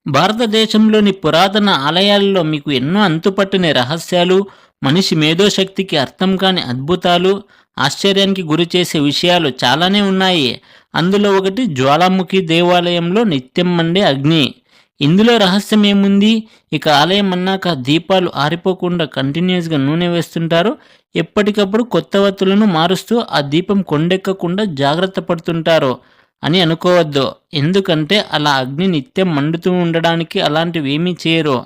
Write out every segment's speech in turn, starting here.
భారతదేశంలోని పురాతన ఆలయాల్లో మీకు ఎన్నో అంతుపట్టని రహస్యాలు, మనిషి మేధోశక్తికి అర్థం కాని అద్భుతాలు, ఆశ్చర్యానికి గురిచేసే విషయాలు చాలానే ఉన్నాయి. అందులో ఒకటి జ్వాలాముఖి దేవాలయంలో నిత్యం మండే అగ్ని. ఇందులో రహస్యం ఏముంది? ఇక ఆలయం అన్నాక దీపాలు ఆరిపోకుండా కంటిన్యూస్గా నూనె వేస్తుంటారు. ఎప్పటికప్పుడు కొత్త వత్తులను మారుస్తూ ఆ దీపం కొండెక్కకుండా జాగ్రత్త పడుతుంటారు అని అనుకోవద్దు. ఎందుకంటే అలా అగ్ని నిత్యం మండుతూ ఉండడానికి అలాంటివి ఏమీ చేయరు.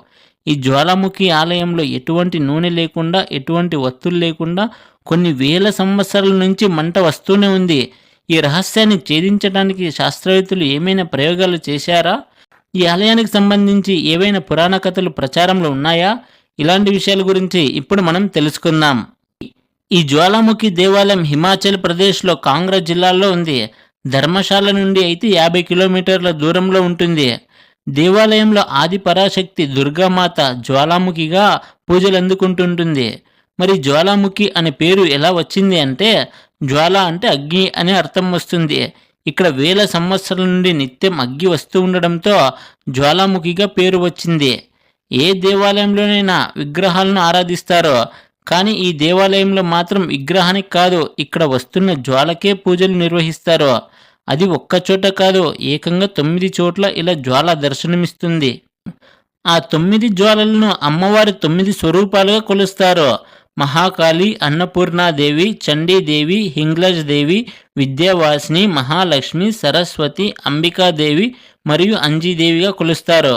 ఈ జ్వాలాముఖి ఆలయంలో ఎటువంటి నూనె లేకుండా, ఎటువంటి వత్తులు లేకుండా కొన్ని వేల సంవత్సరాల నుంచి మంట వస్తూనే ఉంది. ఈ రహస్యాన్ని ఛేదించడానికి శాస్త్రవేత్తలు ఏమైనా ప్రయోగాలు చేశారా? ఈ ఆలయానికి సంబంధించి ఏవైనా పురాణ కథలు ప్రచారంలో ఉన్నాయా? ఇలాంటి విషయాల గురించి ఇప్పుడు మనం తెలుసుకుందాం. ఈ జ్వాలాముఖి దేవాలయం హిమాచల్ ప్రదేశ్లో కాంగ్రా జిల్లాలో ఉంది. ధర్మశాల నుండి అయితే 50 కిలోమీటర్ల దూరంలో ఉంటుంది. దేవాలయంలో ఆది పరాశక్తి దుర్గామాత జ్వాలాముఖిగా పూజలు అందుకుంటుంటుంది. మరి జ్వాలాముఖి అనే పేరు ఎలా వచ్చింది అంటే, జ్వాల అంటే అగ్ని అనే అర్థం వస్తుంది. ఇక్కడ వేల సంవత్సరాల నుండి నిత్యం అగ్గి వస్తూ ఉండడంతో జ్వాలాముఖిగా పేరు వచ్చింది. ఏ దేవాలయంలోనైనా విగ్రహాలను ఆరాధిస్తారో, కానీ ఈ దేవాలయంలో మాత్రం విగ్రహానికి కాదు, ఇక్కడ వస్తున్న జ్వాలకే పూజలు నిర్వహిస్తారు. అది ఒక్కచోట కాదు, ఏకంగా 9 చోట్ల ఇలా జ్వాల దర్శనమిస్తుంది. ఆ 9 జ్వాలలను అమ్మవారి 9 స్వరూపాలుగా కొలుస్తారు. మహాకాళి, అన్నపూర్ణాదేవి, చండీదేవి, హింగ్లజ్ దేవి, విద్యావాసిని, మహాలక్ష్మి, సరస్వతి, అంబికాదేవి మరియు అంజీదేవిగా కొలుస్తారు.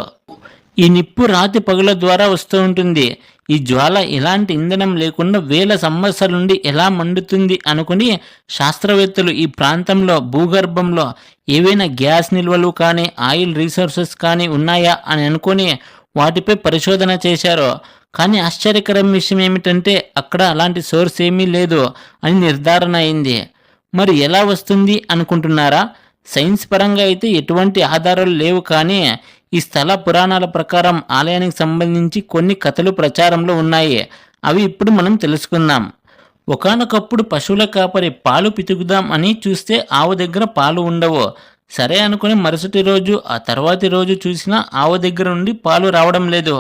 ఈ నిప్పు రాతి పగుల ద్వారా వస్తూ ఉంటుంది. ఈ జ్వాల ఎలాంటి ఇంధనం లేకుండా వేల సంవత్సరాల నుండి ఎలా మండుతుంది అనుకుని శాస్త్రవేత్తలు ఈ ప్రాంతంలో భూగర్భంలో ఏవైనా గ్యాస్ నిల్వలు కానీ, ఆయిల్ రీసోర్సెస్ కానీ ఉన్నాయా అని అనుకుని వాటిపై పరిశోధన చేశారు. కానీ ఆశ్చర్యకరం విషయం ఏమిటంటే అక్కడ అలాంటి సోర్స్ ఏమీ లేదు అని నిర్ధారణ అయింది. మరి ఎలా వస్తుంది అనుకుంటున్నారా? సైన్స్ పరంగా అయితే ఎటువంటి ఆధారాలు లేవు, కానీ ఈ స్థల పురాణాల ప్రకారం ఆలయానికి సంబంధించి కొన్ని కథలు ప్రచారంలో ఉన్నాయి. అవి ఇప్పుడు మనం తెలుసుకుందాం. ఒకానొకప్పుడు పశువుల కాపరి పాలు పితుకుదాం అని చూస్తే ఆవు దగ్గర పాలు ఉండవు. సరే అనుకుని మరుసటి రోజు, ఆ తర్వాతి రోజు చూసినా ఆవు దగ్గర నుండి పాలు రావడం లేదు.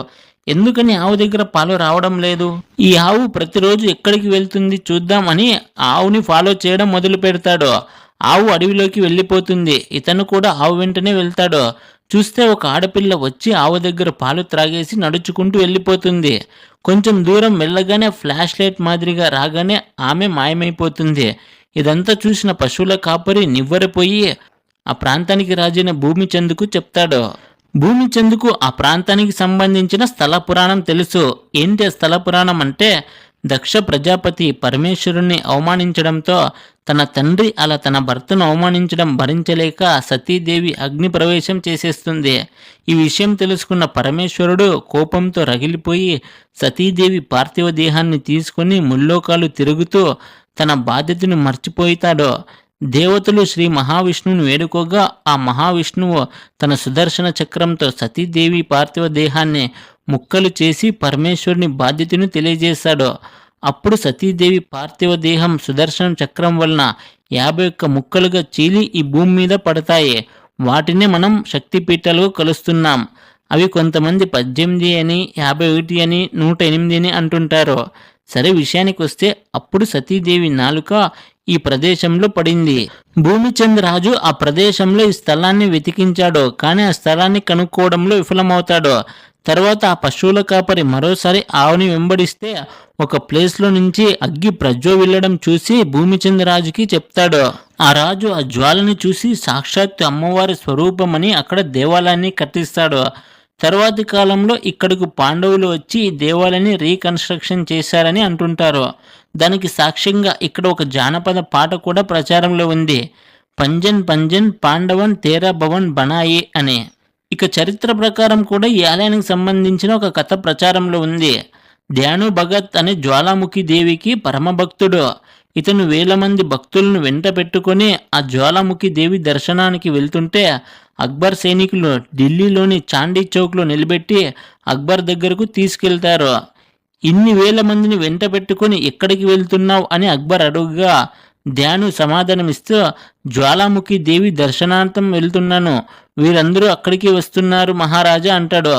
ఎందుకని ఆవు దగ్గర పాలు రావడం లేదు? ఈ ఆవు ప్రతిరోజు ఎక్కడికి వెళ్తుంది చూద్దాం అని ఆవుని ఫాలో చేయడం మొదలు పెడతాడు. ఆవు అడవిలోకి వెళ్ళిపోతుంది. ఇతను కూడా ఆవు వెంటనే వెళ్తాడు. చూస్తే ఒక ఆడపిల్ల వచ్చి ఆవు దగ్గర పాలు త్రాగేసి నడుచుకుంటూ వెళ్ళిపోతుంది. కొంచెం దూరం వెళ్ళగానే ఫ్లాష్ లైట్ మాదిరిగా రాగానే ఆమె మాయమైపోతుంది. ఇదంతా చూసిన పశువుల కాపరి నివ్వెరపోయి ఆ ప్రాంతానికి రాజైన భూమిచందుకు చెప్తాడు. భూమిచందుకు ఆ ప్రాంతానికి సంబంధించిన స్థల పురాణం తెలుసు. ఏంటి ఆ స్థల పురాణం అంటే, దక్ష ప్రజాపతి పరమేశ్వరుణ్ణి అవమానించడంతో తన తండ్రి అలా తన భర్తను అవమానించడం భరించలేక సతీదేవి అగ్ని ప్రవేశం చేసేస్తుంది. ఈ విషయం తెలుసుకున్న పరమేశ్వరుడు కోపంతో రగిలిపోయి సతీదేవి పార్థివ దేహాన్ని తీసుకుని ముల్లోకాలు తిరుగుతూ తన బాధ్యతను మర్చిపోతాడు. దేవతలు శ్రీ మహావిష్ణువుని వేడుకోగా ఆ మహావిష్ణువు తన సుదర్శన చక్రంతో సతీదేవి పార్థివ దేహాన్ని ముక్కలు చేసి పరమేశ్వరుని బాధ్యతను తెలియజేశాడు. అప్పుడు సతీదేవి పార్థివ దేహం సుదర్శన చక్రం వలన 51 ముక్కలుగా చీలి ఈ భూమి మీద పడతాయి. వాటినే మనం శక్తిపీఠాలుగా కొలుస్తున్నాం. అవి కొంతమంది 18 అని, 51 అని, 108 అని అంటుంటారు. సరే, విషయానికి వస్తే అప్పుడు సతీదేవి నాలుక ఈ ప్రదేశంలో పడింది. భూమిచంద్ రాజు ఆ ప్రదేశంలో ఈ స్థలాన్ని వెతికించాడు, కానీ ఆ స్థలాన్ని కనుక్కోవడంలో విఫలమవుతాడు. తర్వాత ఆ పశువుల కాపరి మరోసారి ఆవుని వెంబడిస్తే ఒక ప్లేస్లో నుంచి అగ్గి ప్రజ్వలిల్లడం చూసి భూమిచంద్ రాజుకి చెప్తాడు. ఆ రాజు ఆ జ్వాలని చూసి సాక్షాత్తు అమ్మవారి స్వరూపమని అక్కడ దేవాలయాన్ని కట్టిస్తాడు. తర్వాతి కాలంలో ఇక్కడకు పాండవులు వచ్చి ఈ దేవాలయాన్ని రీకన్స్ట్రక్షన్ చేశారని అంటుంటారు. దానికి సాక్ష్యంగా ఇక్కడ ఒక జానపద పాట కూడా ప్రచారంలో ఉంది. పంజన్ పంజన్ పాండవన్ తేరా భవన్ బనాయి అని. ఇక చరిత్ర ప్రకారం కూడా ఈ ఆలయానికి సంబంధించిన ఒక కథ ప్రచారంలో ఉంది. ధ్యాను భగత్ అనే జ్వాలాముఖి దేవికి పరమభక్తుడు. ఇతను వేల మంది భక్తులను వెంట పెట్టుకుని ఆ జ్వాలాముఖి దేవి దర్శనానికి వెళ్తుంటే అక్బర్ సైనికులు ఢిల్లీలోని చాందీ చౌక్లో నిలబెట్టి అక్బర్ దగ్గరకు తీసుకెళ్తారు. ఇన్ని వేల మందిని వెంట పెట్టుకుని ఎక్కడికి వెళ్తున్నావు అని అక్బర్ అడుగుగా ధ్యాను సమాధానమిస్తూ, జ్వాలాముఖి దేవి దర్శనార్థం వెళ్తున్నాను, వీరందరూ అక్కడికి వస్తున్నారు మహారాజా అంటాడు.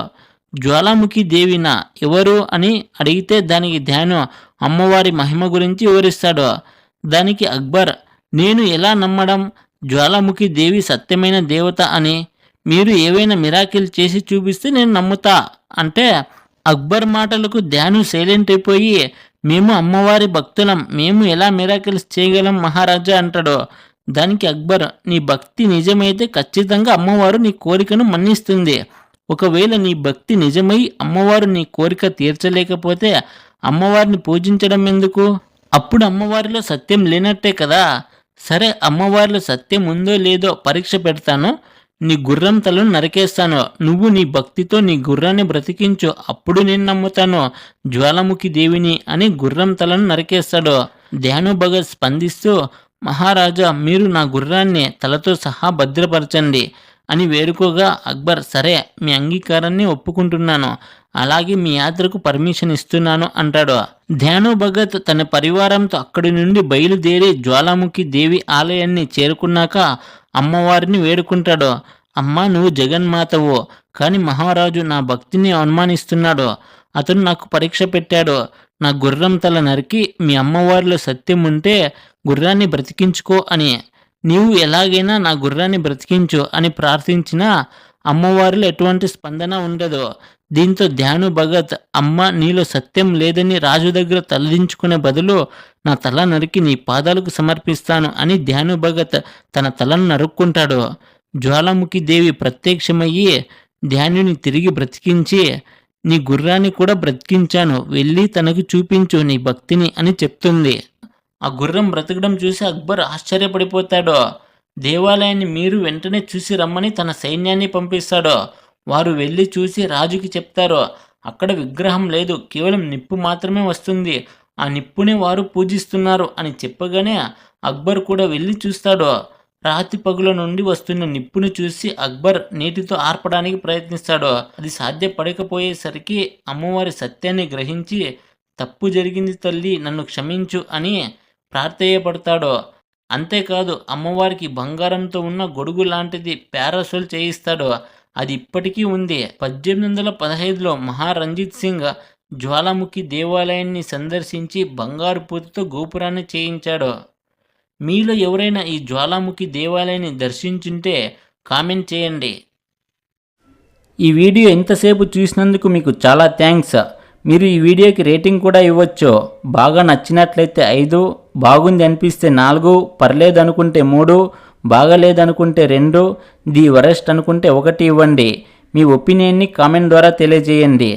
జ్వాలాముఖి దేవినా, ఎవరు అని అడిగితే దానికి ధ్యాను అమ్మవారి మహిమ గురించి వివరిస్తాడు. దానికి అక్బర్, నేను ఎలా నమ్మడం, జ్వాలాముఖి దేవి సత్యమైన దేవత అని, మీరు ఏవైనా మిరాకిల్ చేసి చూపిస్తే నేను నమ్ముతా అంటే అక్బర్ మాటలకు ధ్యాను సైలెంట్ అయిపోయి, మేము అమ్మవారి భక్తులం, మేము ఎలా మిరాకిల్స్ చేయగలం మహారాజా అంటాడు. దానికి అక్బర్, నీ భక్తి నిజమైతే ఖచ్చితంగా అమ్మవారు నీ కోరికను మన్నిస్తుంది. ఒకవేళ నీ భక్తి నిజమై అమ్మవారు నీ కోరిక తీర్చలేకపోతే అమ్మవారిని పూజించడం ఎందుకు? అప్పుడు అమ్మవారిలో సత్యం లేనట్టే కదా. సరే, అమ్మవారిలో సత్యం ఉందో లేదో పరీక్ష పెడతాను, నీ గుర్రం తలను నరికేస్తాను, నువ్వు నీ భక్తితో నీ గుర్రాన్ని బ్రతికించు, అప్పుడు నేను నమ్ముతాను జ్వాలాముఖి దేవిని అని గుర్రం తలను నరికేస్తాడు. ధ్యాను భగత్ స్పందిస్తూ, మహారాజా, మీరు నా గుర్రాన్ని తలతో సహా భద్రపరచండి అని వేడుకోగా అక్బర్, సరే, మీ అంగీకారాన్ని ఒప్పుకుంటున్నాను, అలాగే మీ యాత్రకు పర్మిషన్ ఇస్తున్నాను అంటాడు. ధ్యాను భగత్ తన పరివారంతో అక్కడి నుండి బయలుదేరి జ్వాలాముఖి దేవి ఆలయాన్ని చేరుకున్నాక అమ్మవారిని వేడుకుంటాడు. అమ్మా, నువ్వు జగన్మాతవు, కానీ మహారాజు నా భక్తిని అనుమానిస్తున్నాడు, అతను నాకు పరీక్ష పెట్టాడు, నా గుర్రం తల నరికి మీ అమ్మవారిలో సత్యం ఉంటే గుర్రాన్ని బ్రతికించుకో అని, నీవు ఎలాగైనా నా గుర్రాన్ని బ్రతికించు అని ప్రార్థించినా అమ్మవారిలో ఎటువంటి స్పందన ఉండదు. దీంతో ధ్యాను భగత్, అమ్మ, నీలో సత్యం లేదని రాజు దగ్గర తలదించుకునే బదులు నా తల నరికి నీ పాదాలకు సమర్పిస్తాను అని ధ్యాను భగత్ తన తలను నరుక్కుంటాడు. జ్వాలాముఖి దేవి ప్రత్యక్షమయ్యి ధ్యానుని తిరిగి బ్రతికించి, నీ గుర్రాన్ని కూడా బ్రతికించాను, వెళ్ళి తనకు చూపించు నీ భక్తిని అని చెప్తుంది. ఆ గుర్రం బ్రతకడం చూసి అక్బర్ ఆశ్చర్యపడిపోతాడు. దేవాలయాన్ని మీరు వెంటనే చూసి రమ్మని తన సైన్యాన్ని పంపిస్తాడు. వారు వెళ్ళి చూసి రాజుకి చెప్తారు. అక్కడ విగ్రహం లేదు, కేవలం నిప్పు మాత్రమే వస్తుంది, ఆ నిప్పుని వారు పూజిస్తున్నారు అని చెప్పగానే అక్బర్ కూడా వెళ్ళి చూస్తాడు. రాతి పగుల నుండి వస్తున్న నిప్పును చూసి అక్బర్ నీటితో ఆర్పడానికి ప్రయత్నిస్తాడు. అది సాధ్యపడకపోయేసరికి అమ్మవారి సత్యాన్ని గ్రహించి, తప్పు జరిగింది తల్లి, నన్ను క్షమించు అని ప్రార్థేయపడతాడు. అంతేకాదు, అమ్మవారికి బంగారంతో ఉన్న గొడుగు లాంటిది పారాసోల్ చేయిస్తాడు. అది ఇప్పటికీ ఉంది. 1815లో మహారంజిత్ సింగ్ జ్వాలాముఖి దేవాలయాన్ని సందర్శించి బంగారు పూతతో గోపురాన్ని చేయించాడు. మీలో ఎవరైనా ఈ జ్వాలాముఖి దేవాలయాన్ని దర్శించుంటే కామెంట్ చేయండి. ఈ వీడియో ఇంతసేపు చూసినందుకు మీకు చాలా థ్యాంక్స్. మీరు ఈ వీడియోకి రేటింగ్ కూడా ఇవ్వచ్చు. బాగా నచ్చినట్లయితే 5, బాగుంది అనిపిస్తే 4, పర్లేదు అనుకుంటే 3, బాగలేదనుకుంటే 2, ది వరెస్ట్ అనుకుంటే 1 ఇవ్వండి. మీ ఒపీనియన్ని కామెంట్ ద్వారా తెలియజేయండి.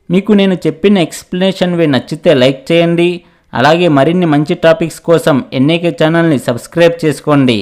మీకు నేను చెప్పిన ఎక్స్ప్లెనేషన్ వే నచ్చితే లైక్ చేయండి. అలాగే మరిన్ని మంచి టాపిక్స్ కోసం ఎన్ఏకే ఛానల్ని సబ్స్క్రైబ్ చేసుకోండి.